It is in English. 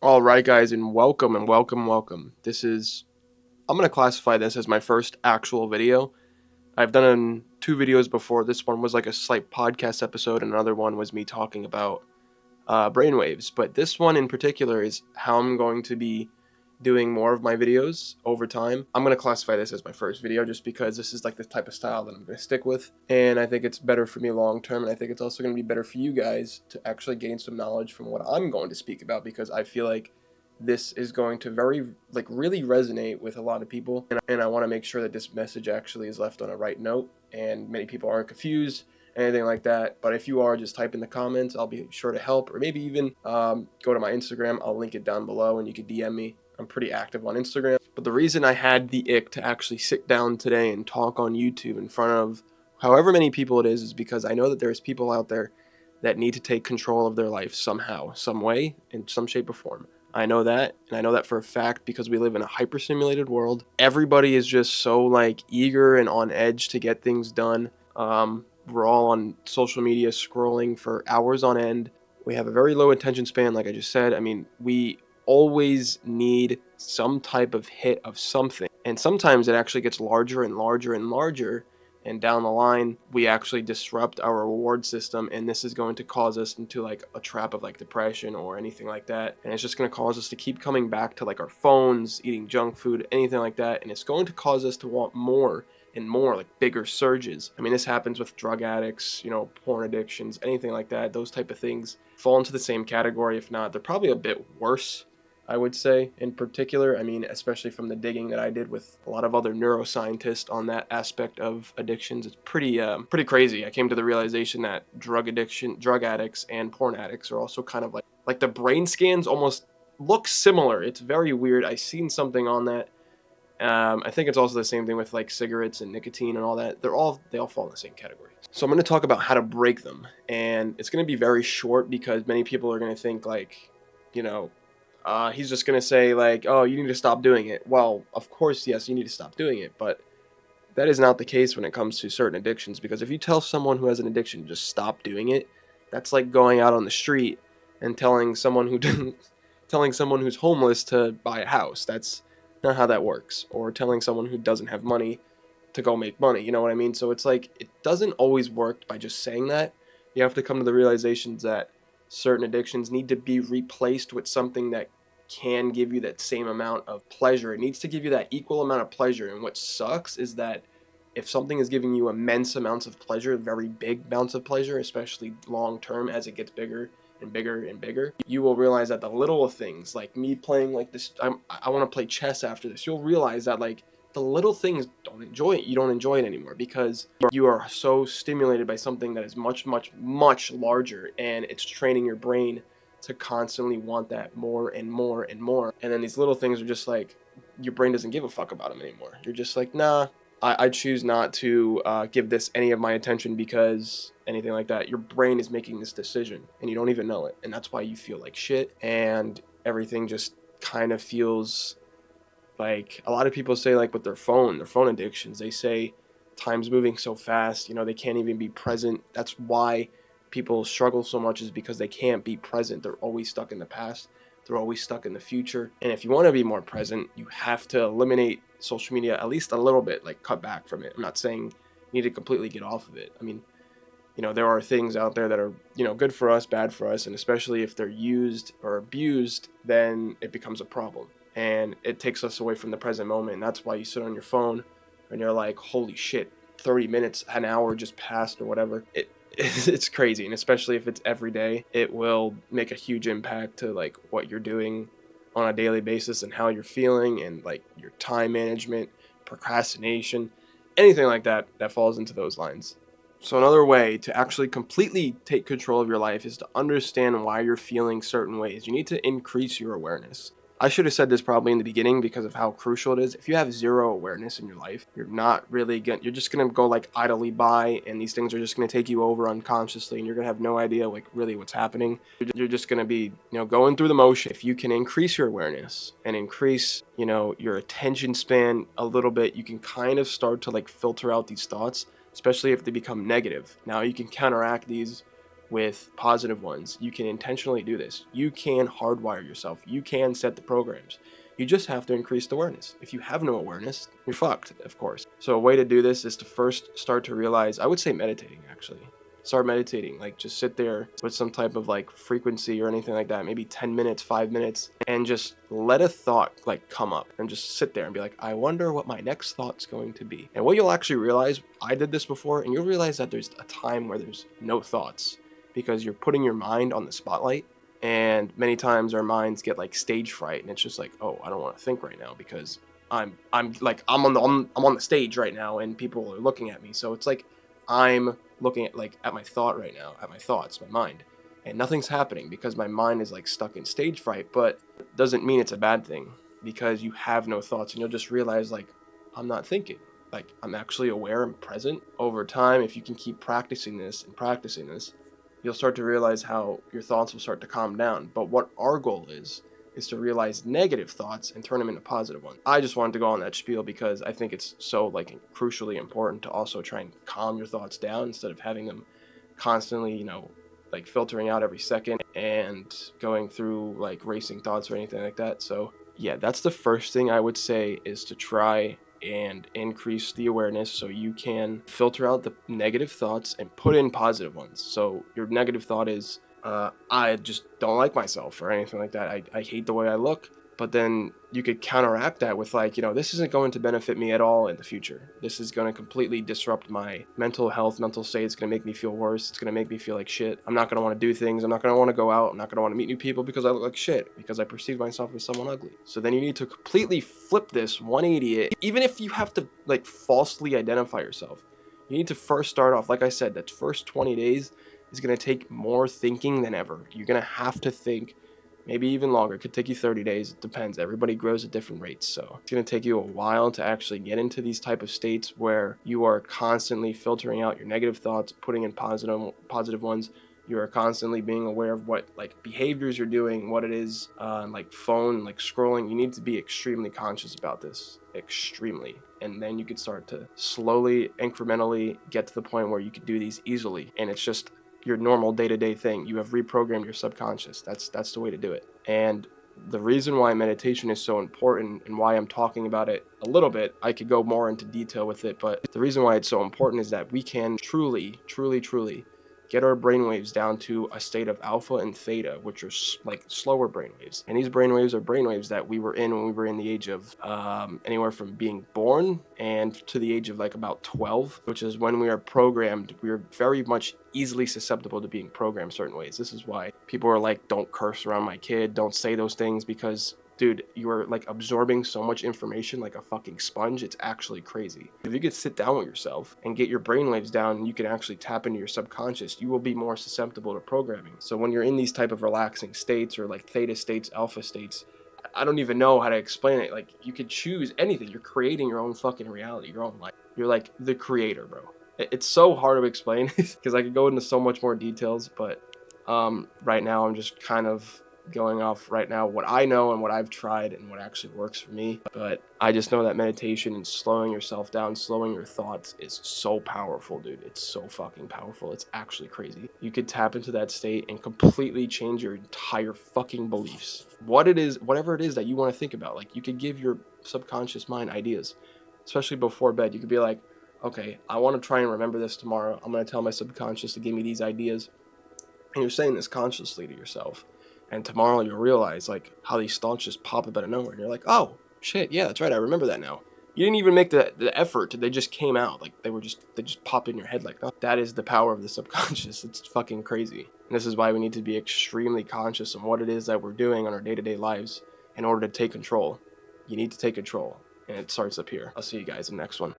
All right, guys, and welcome. I'm going to classify this as my first actual video. I've done two videos before. This one was like a slight podcast episode, and another one was me talking about brainwaves. But this one in particular is how I'm going to be doing more of my videos over time. I'm going to classify this as my first video just because this is like the type of style that I'm going to stick with. And I think it's better for me long term. And I think it's also going to be better for you guys to actually gain some knowledge from what I'm going to speak about, because I feel like this is going to really resonate with a lot of people. And I want to make sure that this message actually is left on a right note and many people aren't confused, anything like that. But if you are, just type in the comments. I'll be sure to help, or maybe even go to my Instagram. I'll link it down below and you can DM me. I'm pretty active on Instagram. But the reason I had the ick to actually sit down today and talk on YouTube in front of however many people it is because I know that there's people out there that need to take control of their life somehow, some way, in some shape or form. I know that, and I know that for a fact because we live in a hyper-simulated world. Everybody is just so like eager and on edge to get things done. We're all on social media scrolling for hours on end. We have a very low attention span, like I just said. I mean, we always need some type of hit of something. And sometimes it actually gets larger and larger and larger. And down the line, we actually disrupt our reward system. And this is going to cause us into like a trap of like depression or anything like that. And it's just going to cause us to keep coming back to like our phones, eating junk food, anything like that. And it's going to cause us to want more and more, like bigger surges. I mean, this happens with drug addicts, porn addictions, anything like that. Those type of things fall into the same category. If not, they're probably a bit worse, I would say, in particular. I mean, especially from the digging that I did with a lot of other neuroscientists on that aspect of addictions. It's pretty crazy. I came to the realization that drug addicts, and porn addicts are also kind of like the brain scans almost look similar. It's very weird. I seen something on that. I think it's also the same thing with like cigarettes and nicotine and all that. They all fall in the same category. So I'm going to talk about how to break them, and it's going to be very short because many people are going to think like, you know, he's just going to say like, oh, you need to stop doing it. Well, of course, yes, you need to stop doing it, but that is not the case when it comes to certain addictions, because if you tell someone who has an addiction to just stop doing it, that's like going out on the street and telling someone who telling someone who's homeless to buy a house. That's not how that works. Or telling someone who doesn't have money to go make money. You know what I mean? So it's like it doesn't always work by just saying that. You have to come to the realizations that certain addictions need to be replaced with something that can give you that same amount of pleasure. It needs to give you that equal amount of pleasure. And what sucks is that if something is giving you immense amounts of pleasure, very big amounts of pleasure, especially long term as it gets bigger and bigger and bigger, you will realize that the little things, like me playing like this, I want to play chess after this. You'll realize that like the little things you don't enjoy it anymore because you are so stimulated by something that is much, much, much larger, and it's training your brain to constantly want that more and more and more. And then these little things are just like your brain doesn't give a fuck about them anymore. You're just like, nah, I choose not to give this any of my attention because anything like that. Your brain is making this decision and you don't even know it. And that's why you feel like shit, and everything just kind of feels like, a lot of people say like with their phone addictions, they say time's moving so fast, they can't even be present. That's why people struggle so much, is because they can't be present. They're always stuck in the past. They're always stuck in the future. And if you want to be more present, you have to eliminate social media at least a little bit, like cut back from it. I'm not saying you need to completely get off of it. I mean, there are things out there that are, good for us, bad for us. And especially if they're used or abused, then it becomes a problem. And it takes us away from the present moment. And that's why you sit on your phone and you're like, holy shit, 30 minutes, an hour just passed or whatever. It's crazy. And especially if it's every day, it will make a huge impact to like what you're doing on a daily basis and how you're feeling, and like your time management, procrastination, anything like that falls into those lines. So another way to actually completely take control of your life is to understand why you're feeling certain ways. You need to increase your awareness. I should have said this probably in the beginning because of how crucial it is. If you have zero awareness in your life, you're just going to go like idly by, and these things are just going to take you over unconsciously, and you're going to have no idea like really what's happening. You're just going to be, going through the motion. If you can increase your awareness and increase, your attention span a little bit, you can kind of start to like filter out these thoughts, especially if they become negative. Now you can counteract these with positive ones. You can intentionally do this. You can hardwire yourself. You can set the programs. You just have to increase the awareness. If you have no awareness, you're fucked, of course. So a way to do this is to first start to realize, I would say meditating actually. Start meditating, like just sit there with some type of like frequency or anything like that, maybe 10 minutes, 5 minutes, and just let a thought like come up and just sit there and be like, I wonder what my next thought's going to be. And what you'll actually realize, I did this before, and you'll realize that there's a time where there's no thoughts because you're putting your mind on the spotlight. And many times our minds get like stage fright, and it's just like, oh, I don't want to think right now because I'm on the stage right now and people are looking at me. So it's like I'm looking at my thought right now, at my thoughts, my mind, and nothing's happening because my mind is like stuck in stage fright. But it doesn't mean it's a bad thing because you have no thoughts, and you'll just realize like I'm not thinking. Like I'm actually aware and present. Over time, if you can keep practicing this, you'll start to realize how your thoughts will start to calm down. But what our goal is to realize negative thoughts and turn them into positive ones. I just wanted to go on that spiel because I think it's so like crucially important to also try and calm your thoughts down instead of having them constantly, like filtering out every second and going through like racing thoughts or anything like that. So yeah, that's the first thing I would say, is to try and increase the awareness so you can filter out the negative thoughts and put in positive ones. So your negative thought is, I just don't like myself or anything like that. I hate the way I look. But then you could counteract that with like, this isn't going to benefit me at all in the future. This is going to completely disrupt my mental health, mental state. It's going to make me feel worse. It's going to make me feel like shit. I'm not going to want to do things. I'm not going to want to go out. I'm not going to want to meet new people because I look like shit, because I perceive myself as someone ugly. So then you need to completely flip this 180. Even if you have to like falsely identify yourself, you need to first start off, like I said, that first 20 days is going to take more thinking than ever. You're going to have to think. Maybe even longer. It could take you 30 days. It depends. Everybody grows at different rates. So it's going to take you a while to actually get into these type of states where you are constantly filtering out your negative thoughts, putting in positive ones. You are constantly being aware of what like behaviors you're doing, what it is, like phone, like scrolling. You need to be extremely conscious about this, extremely. And then you could start to slowly, incrementally get to the point where you could do these easily. And it's just your normal day-to-day thing. You have reprogrammed your subconscious. That's the way to do it. And the reason why meditation is so important and why I'm talking about it a little bit, I could go more into detail with it, but the reason why it's so important is that we can truly get our brainwaves down to a state of alpha and theta, which are like slower brainwaves. And these brainwaves are brainwaves that we were in when we were in the age of anywhere from being born and to the age of like about 12, which is when we are programmed. We are very much easily susceptible to being programmed certain ways. This is why people are like, don't curse around my kid, don't say those things, because dude, you are like absorbing so much information like a fucking sponge. It's actually crazy. If you could sit down with yourself and get your brainwaves down, you can actually tap into your subconscious. You will be more susceptible to programming. So when you're in these type of relaxing states or like theta states, alpha states, I don't even know how to explain it. Like you could choose anything. You're creating your own fucking reality, your own life. You're like the creator, bro. It's so hard to explain because I could go into so much more details, but right now I'm just kind of going off right now what I know and what I've tried and what actually works for me. But I just know that meditation and slowing yourself down, slowing your thoughts is so powerful, dude. It's so fucking powerful. It's actually crazy. You could tap into that state and completely change your entire fucking beliefs. Whatever it is that you want to think about. Like you could give your subconscious mind ideas, especially before bed. You could be like, okay, I want to try and remember this tomorrow. I'm going to tell my subconscious to give me these ideas. And you're saying this consciously to yourself. And tomorrow you'll realize like how these thoughts just pop up out of nowhere. And you're like, oh, shit, yeah, that's right. I remember that now. You didn't even make the effort. They just came out. Like they just popped in your head like, oh, that is the power of the subconscious. It's fucking crazy. And this is why we need to be extremely conscious of what it is that we're doing on our day-to-day lives in order to take control. You need to take control. And it starts up here. I'll see you guys in the next one.